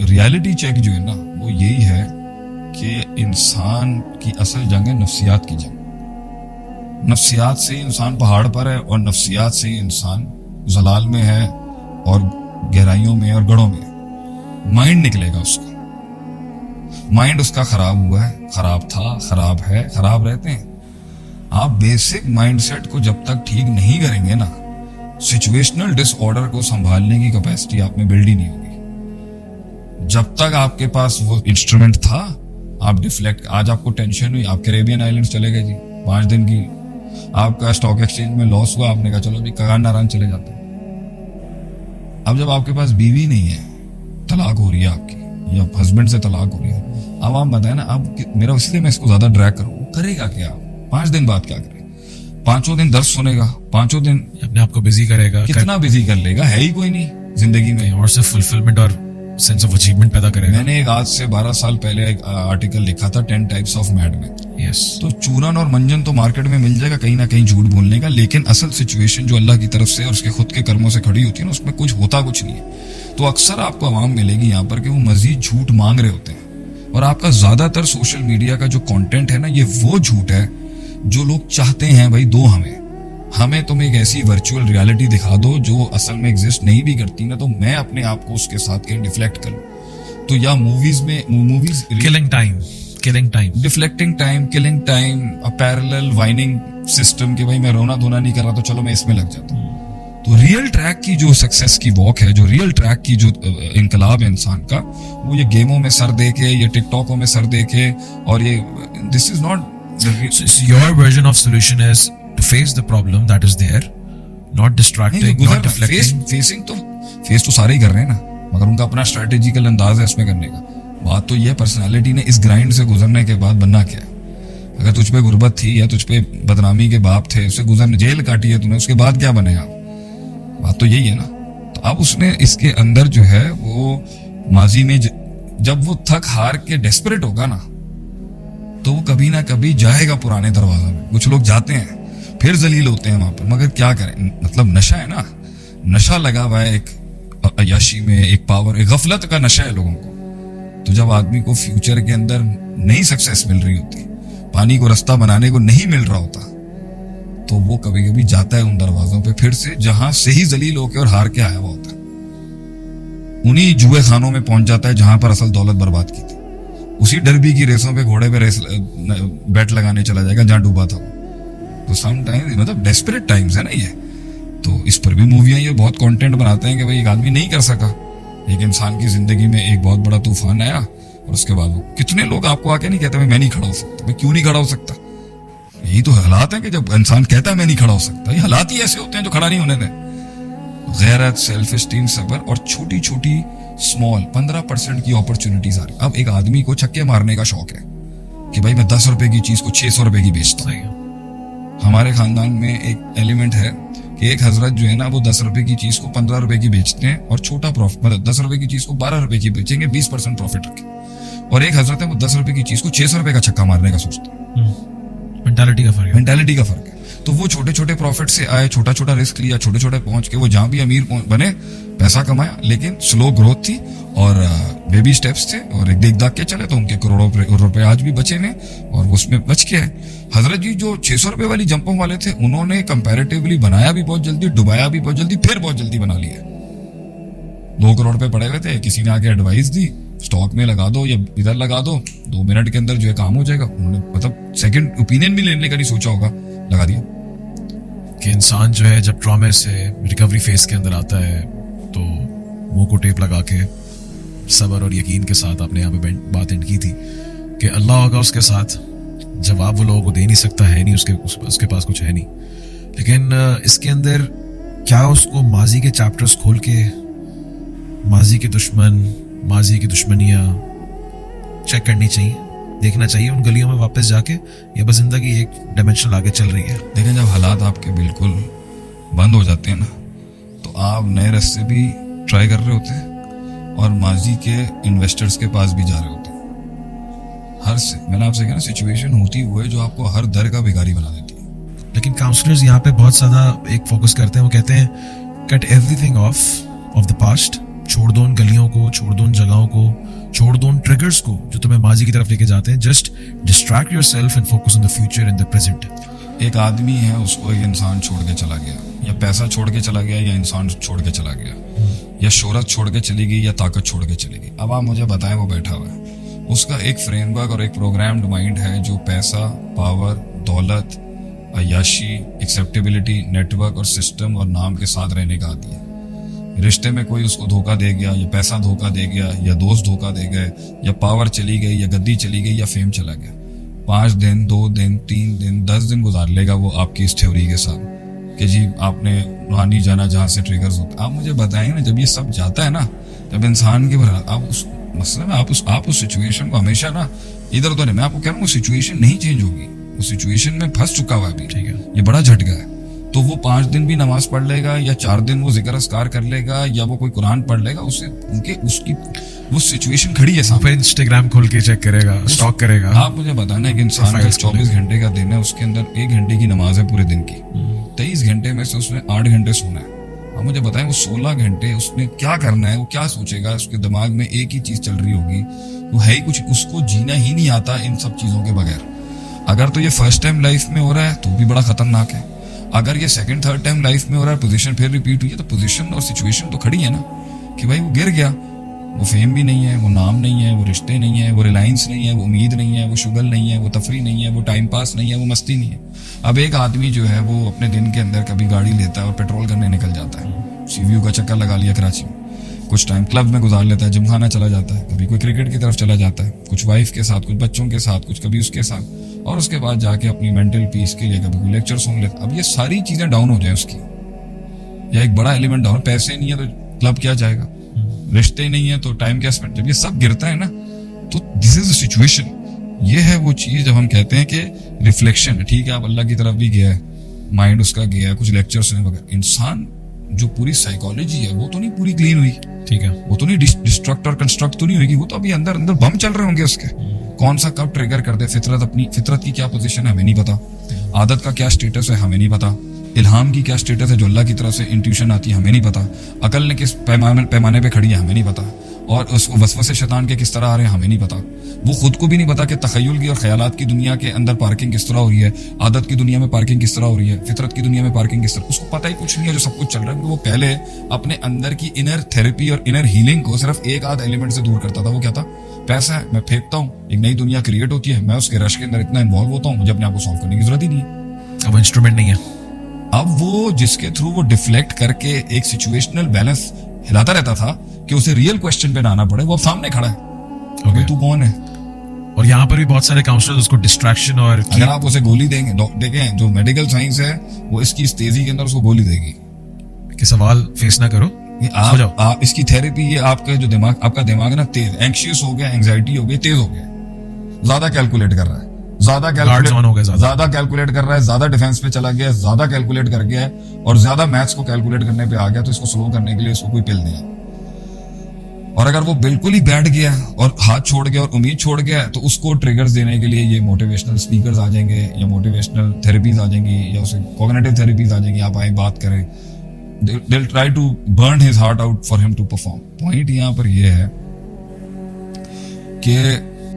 Reality check जो है ना वो यही है कि इंसान की असल जंग है नफ्सियात की जंग। नफ्सियात से ही इंसान पहाड़ पर है और नफ्सियात से ही इंसान जलाल में है और गहराइयों में और गढ़ों में। माइंड निकलेगा उसका, माइंड उसका खराब हुआ है, खराब था, खराब है, खराब रहते हैं। आप बेसिक माइंडसेट को जब तक ठीक नहीं करेंगे ना, सिचुएशनल डिसऑर्डर को संभालने की कैपेसिटी आप में बिल्ड ही नहीं होगी। जब तक आपके पास वो इंस्ट्रूमेंट था, आप डिफ्लेक्ट, आज आपको टेंशन हुई, आप कैरेबियन आइलैंड्स चले गए जी 5 दिन की, आपका स्टॉक एक्सचेंज में लॉस हुआ, आपने कहा चलो भी कगान नारायण चले जाते हैं। अब जब आपके पास बीवी नहीं है, तलाक हो रही है आपकी या हस्बैंड से तलाक हो रही है, अब आप बताए ना, अब मेरा इसलिए मैं इसको ज्यादा ड्रैग करूँ, करेगा क्या? 5 दिन बाद क्या करे? 5 दिन दर्द सुनेगा, 5 दिन अपने आप को बिजी करेगा। कितना बिजी कर लेगा? है ही कोई नहीं जिंदगी में, और सिर्फ फुलफिलमेंट और सेंस ऑफ अचीवमेंट पैदा करेगा। मैंने एक आज से 12 साल पहले एक आर्टिकल लिखा था 10 टाइप्स ऑफ मैडमैन। यस, तो चूरन और मंजन तो मार्केट में मिल जाएगा कहीं ना कहीं झूठ बोलने का, लेकिन असल सिचुएशन जो अल्लाह की तरफ से और उसके खुद के कर्मों से खड़ी होती है ना, उसमें कुछ होता कुछ नहीं है। तो अक्सर आपको आवाम मिलेगी यहाँ पर कि वो मजीद झूठ मांग रहे होते हैं, और आपका ज्यादातर सोशल मीडिया का जो कंटेंट है ना, ये वो झूठ है जो लोग चाहते हैं भाई दो हमें तुम एक ऐसी वर्चुअल रियलिटी दिखा दो जो असल में एग्जिस्ट नहीं भी करती ना, तो मैं अपने आप को उसके साथ कहीं डिफ्लेक्ट करूं। तो या movies killing time, deflecting time, killing time, parallel whining system के भाई मैं रोना धोना नहीं कर रहा तो चलो मैं इसमें लग जाता हूँ। तो रियल ट्रैक की जो सक्सेस की वॉक है, जो रियल ट्रैक की जो इनकलाब है इंसान का, वो ये गेमों में सर दे के, ये टिकटॉकों में सर दे के, और ये this is not your version of solution is to face the problem that is there, not distracting, not deflecting. Face तो सारे ही कर रहे हैं ना, मगर उनका अपना स्ट्रेटेजिकल अंदाज है इसमें करने का। बात तो ये पर्सनालिटी ने इस ग्राइंड से गुजरने के बाद बनना क्या है। अगर तुझ पे गुर्बत थी या तुझ पे बदनामी के बाप थे, उससे गुजरने, जेल काटी है तूने, उसके बाद क्या बने आप? बात तो यही है ना। तो अब उसने इसके अंदर जो है वो माजी में जब वो थक हार के डेस्परेट होगा ना, तो वो कभी ना कभी जाएगा पुराने दरवाजा में। कुछ लोग जाते हैं फिर जलील होते हैं वहां पर, मगर क्या करें, मतलब नशा है ना, नशा लगा हुआ है, एक अयाशी में, एक पावर, एक गफलत का नशा है लोगों को। तो जब आदमी को फ्यूचर के अंदर नई सक्सेस मिल रही होती, पानी को रास्ता बनाने को नहीं मिल रहा होता, तो वो कभी कभी जाता है उन दरवाजों पे फिर से जहां से ही जलील होकर और हार के आया हुआ होता है। उन्हीं जुए खानों में पहुंच जाता है जहां पर असल दौलत बर्बाद की थी। उसी डरबी की रेसों पे घोड़े पे रेस बैट लगाने चला जाएगा जहां डूबा था। तो सम टाइम मतलब डेस्परेट टाइम्स है ना ये। तो इस पर भी मूवियां ये बहुत कंटेंट बनाते हैं कि भाई एक आदमी नहीं कर सका, एक इंसान की जिंदगी में एक बहुत बड़ा तूफान आया और उसके बाद वो, कितने लोग आपको आके नहीं कहते मैं नहीं खड़ा हो सकता, मैं क्यों नहीं खड़ा हो सकता? यही तो हालात है कि जब इंसान कहता है मैं नहीं खड़ा हो सकता, ये हालात ही ऐसे होते हैं जो खड़ा नहीं होने दें। गैरत, सेल्फ एस्टीम, सब्र और छोटी छोटी स्मॉल 15% की अपॉर्चुनिटीज आ रही। अब एक आदमी को छक्के मारने का शौक है कि भाई मैं 10 रुपए की चीज को 600 रुपए की बेचता हूँ। हमारे खानदान में एक एलिमेंट है कि एक हजरत जो है ना वो 10 रुपए की चीज को 15 रुपए की बेचते हैं और छोटा प्रॉफिट, मतलब 10 रुपए की चीज को 12 रुपए की बेचेंगे, 20% प्रॉफिट रखें। और एक हजरत है वो 10 रुपए की चीज को 600 रुपए का छक्का मारने का सोचते हैं। मेंटालिटी का फर्क है। तो वो छोटे छोटे प्रॉफिट से आए, छोटा छोटा रिस्क लिया, छोटे छोटे पहुंच के वो जहां भी अमीर बने, पैसा कमाया, लेकिन स्लो ग्रोथ थी और बेबी स्टेप्स थे और एक देख दाग के चले, तो उनके करोड़ों रुपए आज भी बचे ने और उसमें बच के है। हजरत जी जो 600 रुपए वाली जंपों वाले थे, उन्होंने कंपैरेटिवली बनाया भी बहुत जल्दी, डुबाया भी बहुत जल्दी, फिर बहुत जल्दी बना लिया। 2 करोड़ पे पड़े हुए थे, किसी ने आके एडवाइस दी स्टॉक में लगा दो या इधर लगा दो, 2 मिनट के अंदर जो है काम हो जाएगा। उन्होंने मतलब सेकंड ओपिनियन भी लेने का नहीं सोचा होगा, लगा दिया। कि इंसान जो है जब ट्रॉमे से रिकवरी फेज के अंदर आता है तो मुंह को टेप लगा के सब्र और यकीन के साथ आपने यहाँ पे बात एंड की थी कि अल्लाह होगा उसके साथ, जवाब वो लोगों को दे नहीं सकता, है नहीं उसके पास कुछ है नहीं। लेकिन इसके अंदर क्या उसको माजी के चैप्टर्स खोल के माजी के दुश्मन, माजी की दुश्मनियां चेक करनी चाहिए, देखना चाहिए उन गलियों में वापस जाके, या बस जिंदगी एक डायमेंशन आगे चल रही है? लेकिन जब हालात आपके बिल्कुल बंद हो जाते हैं ना, तो आप नए रास्ते भी ट्राई कर रहे होते हैं और माजी के इन्वेस्टर्स के पास भी जा रहे होते हैं। मैंने आपसे कहा ना, सिचुएशन होती हुई जो आपको हर दर का भिखारी बना देती है। लेकिन काउंसलर्स यहाँ पे बहुत ज्यादा एक फोकस करते हैं, वो कहते हैं cut everything of the past, छोड़ दो उन गलियों को, छोड़ दो उन जगहों को, छोड़ दो उन ट्रिगर्स को जो तुम्हें माजी की तरफ लेके जाते हैं. Just distract yourself and focus on the future and the present. एक आदमी है, उसको एक इंसान छोड़ के चला गया, या पैसा छोड़ के चला गया, या इंसान छोड़ के चला गया, या शोहरत छोड़ के चली गई, या ताकत छोड़ के चली गई. अब आप मुझे बताएं, वो बैठा हुआ है, उसका एक फ्रेमवर्क और एक प्रोग्राम्ड माइंड है जो पैसा, पावर, दौलत, अय्याशी, एक्सेप्टेबिलिटी, नेटवर्क और सिस्टम और नाम के साथ रहने का आदी है. रिश्ते में कोई उसको धोखा दे गया, या पैसा धोखा दे गया, या दोस्त धोखा दे गए, या पावर चली गई, या गद्दी चली गई, या फेम चला गया, 5 दिन, 2 दिन, 3 दिन, 10 दिन गुजार लेगा वो आपकी इस थ्योरी के साथ कि जी आपने रूहानी जाना जहां से ट्रिगर्स होता. आप मुझे बताएं ना, जब ये सब जाता है ना, जब इंसान के आप उस मसले में आप उस सिचुएशन को हमेशा ना इधर उधर, मैं आपको कह रहा हूँ वो सिचुएशन नहीं चेंज होगी, वो सिचुएशन में फंस चुका हुआ है अभी. ठीक है, ये बड़ा झटका है. तो वो 5 दिन भी नमाज पढ़ लेगा, या 4 दिन वो जिक्र अस्कार कर लेगा, या वो कोई कुरान पढ़ लेगा, उससे उनके उसकी वो सिचुएशन खड़ी है सामने. फिर इंस्टाग्राम खोल के चेक करेगा, स्टॉक करेगा. आप मुझे बताना, एक इंसान का 24 घंटे का दिन है, उसके अंदर 1 घंटे की नमाज है पूरे दिन की, 23 घंटे में से उसने 8 घंटे सोना है. आप मुझे बताएं, वो 16 घंटे उसने क्या करना है, वो क्या सोचेगा? उसके दिमाग में एक ही चीज चल रही होगी, वो है ही कुछ, उसको जीना ही नहीं आता इन सब चीजों के बगैर. अगर तो ये फर्स्ट टाइम लाइफ में हो रहा है तो भी बड़ा खतरनाक है. अगर ये सेकंड थर्ड टाइम लाइफ में हो रहा है, पोजीशन फिर रिपीट हुई है, तो पोजीशन और सिचुएशन तो खड़ी है ना कि भाई वो गिर गया. वो फेम भी नहीं है, वो नाम नहीं है, वो रिश्ते नहीं है, वो रिलायंस नहीं है, वो उम्मीद नहीं है, वो शुगल नहीं है, वो तफरी नहीं है, वो टाइम पास नहीं है, वो मस्ती नहीं है. अब एक आदमी जो है वो अपने दिन के अंदर कभी गाड़ी लेता है और पेट्रोल करने निकल जाता है, सीवीयू का चक्कर लगा लिया कराची में, कुछ टाइम क्लब में गुजार लेता है, जिमखाना चला जाता है, कभी कोई क्रिकेट की तरफ चला जाता है, कुछ वाइफ के साथ, कुछ बच्चों के साथ, कुछ कभी उसके साथ, और उसके बाद जाके अपनी मेंटल पीस के लिए कभी कोई लेक्चर सुन लेता. अब ये सारी चीजें डाउन हो जाए उसकी, या एक बड़ा एलिमेंट डाउन, पैसे नहीं है तो क्लब क्या जाएगा, रिश्ते नहीं है तो टाइम क्या स्पेंड, जब ये सब गिरता है ना, तो दिस इज द सिचुएशन. ये है वो चीज जब हम कहते हैं कि रिफ्लेक्शन. ठीक है, आप अल्लाह की तरफ भी गया है, माइंड उसका गया है, कुछ लेक्चर सुने वगैरह, इंसान जो पूरी साइकोलॉजी है वो तो नहीं पूरी क्लीन हुई. ठीक है, वो तो नहीं डिस्ट्रक्ट और कंस्ट्रक्ट तो नहीं होगी, वो तो अभी अंदर अंदर बम चल रहे होंगे उसके. कौन सा कब ट्रिगर कर दे, फितरत की क्या पोजीशन है हमें नहीं पता, आदत का क्या स्टेटस है हमें नहीं पता, इल्हाम की क्या स्टेटस है जो अल्लाह की तरफ से इंट्यूशन आती है हमें नहीं पता, अकल ने किस पैमाने पे खड़ी है हमें नहीं पता, और उसको वसवसे शैतान के किस तरह आ रहे हैं हमें नहीं पता. वो खुद को भी नहीं पता कि तखय्युल की और ख्यालात की दुनिया के अंदर पार्किंग किस तरह हो रही है, आदत की दुनिया में पार्किंग किस तरह हो रही है, फितरत की दुनिया में पार्किंग किस तरह, उसको पता ही कुछ नहीं है जो सब कुछ चल रहा है. वो पहले अपने अंदर की इनर थेरेपी और इनर हीलिंग को सिर्फ एक आध एलिमेंट से दूर करता था. वो क्या था? पैसा है, मैं फेंकता हूँ, एक नई दुनिया क्रिएट होती है, मैं उसके रश के अंदर इतना इन्वॉल्व होता हूँ, मुझे अपने आप को सॉल्व करने की जरूरत ही नहीं है. अब इंस्ट्रूमेंट नहीं है. अब वो जिसके थ्रू वो डिफ्लेक्ट करके एक सिचुएशनल बैलेंस हिलाता रहता था कि उसे रियल क्वेश्चन पे ना आना पड़े, वो अब सामने खड़ा है. Okay. तू कौन है? और यहाँ पर भी बहुत सारे काउंसलर्स उसको डिस्ट्रैक्शन और अगर आप उसे गोली देंगे, देखें जो मेडिकल साइंस है वो इसकी इस तेजी के अंदर उसको गोली देगी कि सवाल फेस ना करो, आप इसकी थेरेपी, ये आपका जो दिमाग, आपका दिमाग है ना तेज, एंक्शियस हो गया, एंग्जाइटी हो गई, तेज हो गया, ज्यादा कैलकुलेट कर रहा है, ज्यादा कैलकुलेट कर रहा है, ज्यादा डिफेंस पे चला गया, ज्यादा कैलकुलेट कर गया है, और ज्यादा मैथ्स को कैलकुलेट करने पे आ गया, तो इसको स्लो करने के लिए इसको कोई पिल नहीं. और अगर वो बिल्कुल ही बैठ गया और हाथ छोड़ गया और उम्मीद छोड़ गया, तो उसको ट्रिगर्स देने के लिए ये मोटिवेशनल स्पीकर्स आ जाएंगे, या मोटिवेशनल थेरेपीज आ जाएंगी, या उसे कॉग्निटिव थेरेपीज आ जाएंगी. आप आए बात करें, they'll try to burn his heart out for him to perform. Point यहाँ पर ये है कि